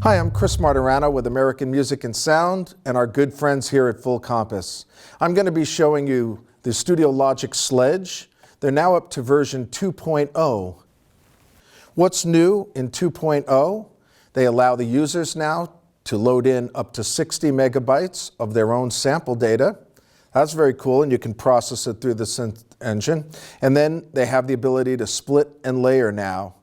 Hi, I'm Chris Martirano with American Music and Sound and our good friends here at Full Compass. I'm going to be showing you the Studiologic Sledge. They're now up to version 2.0. What's new in 2.0? They allow the users now to load in up to 60 megabytes of their own sample data. That's very cool, and you can process it through the synth engine. And then they have the ability to split and layer now.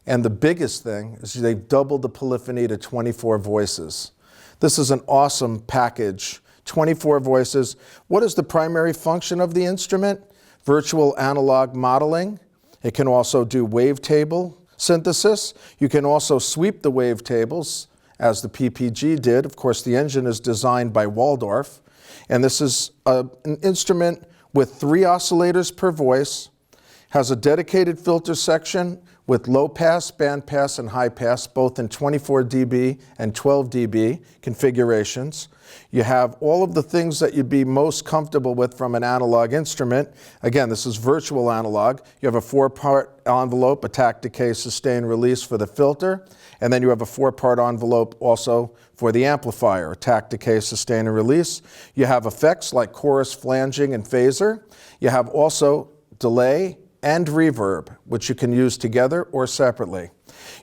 And the biggest thing is they've doubled the polyphony to 24 voices. This is an awesome package. 24 voices. What is the primary function of the instrument? Virtual analog modeling. It can also do wavetable synthesis. You can also sweep the wavetables, as the PPG did. Of course, the engine is designed by Waldorf. And this is an instrument with 3 oscillators per voice, has a dedicated filter section with low pass, band pass, and high pass, both in 24 dB and 12 dB configurations. You have all of the things that you'd be most comfortable with from an analog instrument. Again, this is virtual analog. You have a 4-part envelope, attack, decay, sustain, release for the filter, and then you have a 4-part envelope also for the amplifier, attack, decay, sustain, and release. You have effects like chorus, flanging, and phaser. You have also delay and reverb, which you can use together or separately.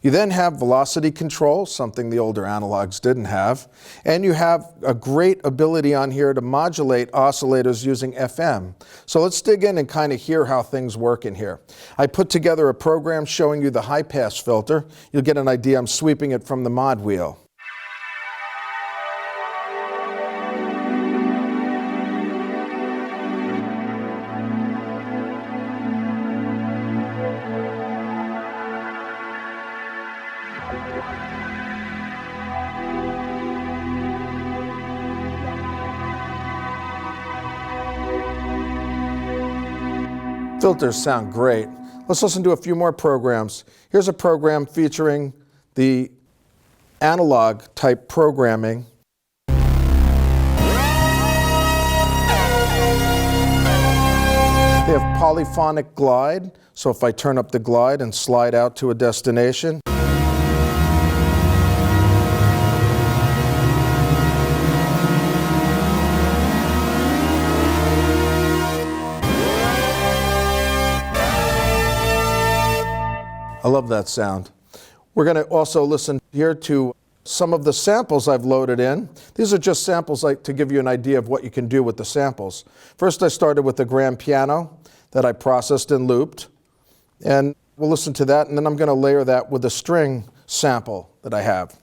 You then have velocity control, something the older analogs didn't have, and you have a great ability on here to modulate oscillators using FM. So let's dig in and kind of hear how things work in here. I put together a program showing you the high-pass filter. You'll get an idea. I'm sweeping it from the mod wheel. Filters sound great. Let's listen to a few more programs. Here's a program featuring the analog type programming. They have Polyphonic Glide, so if I turn up the glide and slide out to a destination, I love that sound. We're going to also listen here to some of the samples I've loaded in. These are just samples to give you an idea of what you can do with the samples. First, I started with the grand piano that I processed and looped. And we'll listen to that, and then I'm going to layer that with a string sample that I have.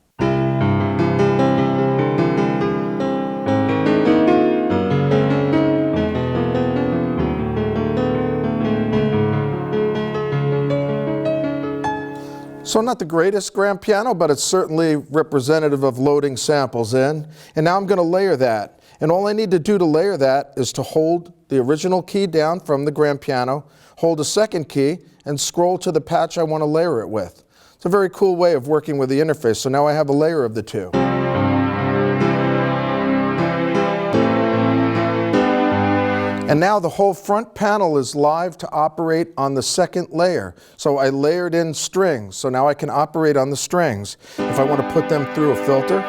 So not the greatest grand piano, but it's certainly representative of loading samples in. And now I'm going to layer that. And all I need to do to layer that is to hold the original key down from the grand piano, hold a second key, and scroll to the patch I want to layer it with. It's a very cool way of working with the interface. So now I have a layer of the two. And now the whole front panel is live to operate on the second layer. So I layered in strings, so now I can operate on the strings. If I want to put them through a filter,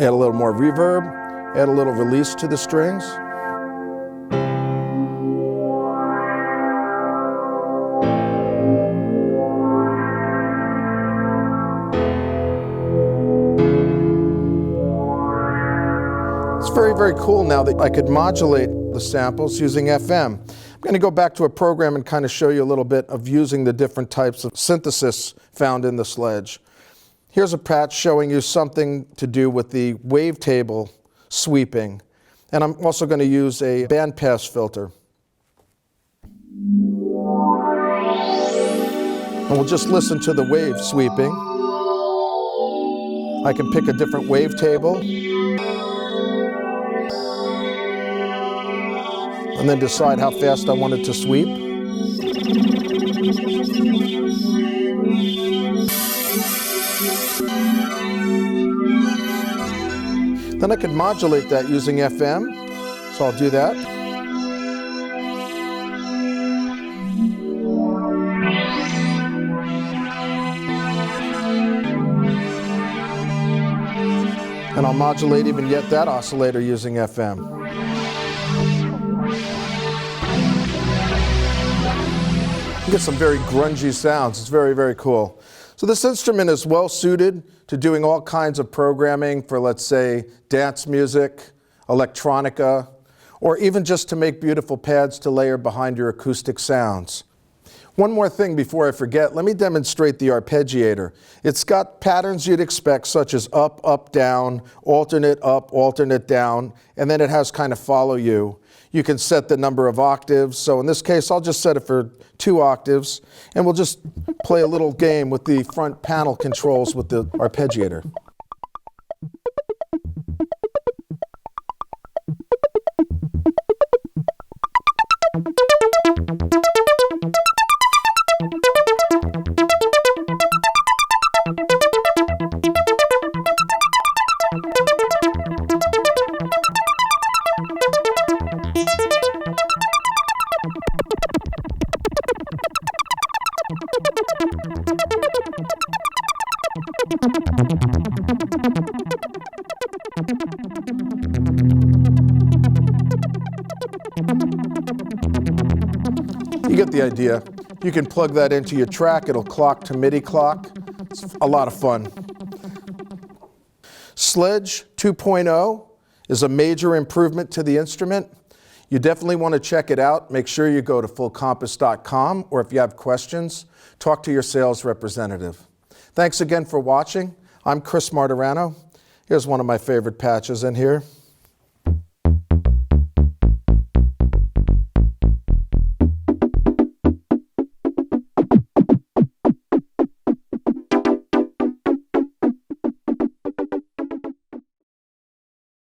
add a little more reverb, add a little release to the strings. It's very, very cool now that I could modulate the samples using FM. I'm going to go back to a program and kind of show you a little bit of using the different types of synthesis found in the Sledge. Here's a patch showing you something to do with the wavetable sweeping. And I'm also going to use a bandpass filter. And we'll just listen to the wave sweeping. I can pick a different wavetable. And then decide how fast I want it to sweep. Then I could modulate that using FM, so I'll do that. And I'll modulate even yet that oscillator using FM. You get some very grungy sounds. It's very, very cool. So this instrument is well suited to doing all kinds of programming for, let's say, dance music, electronica, or even just to make beautiful pads to layer behind your acoustic sounds. One more thing before I forget, let me demonstrate the Arpeggiator. It's got patterns you'd expect, such as up, up, down, alternate up, alternate down, and then it has kind of follow you. You can set the number of octaves. So in this case, I'll just set it for 2 octaves, and we'll just play a little game with the front panel controls with the Arpeggiator. You get the idea. You can plug that into your track. It'll clock to MIDI clock. It's a lot of fun. Sledge 2.0 is a major improvement to the instrument. You definitely want to check it out. Make sure you go to fullcompass.com, or if you have questions, talk to your sales representative. Thanks again for watching. I'm Chris Martirano. Here's one of my favorite patches in here.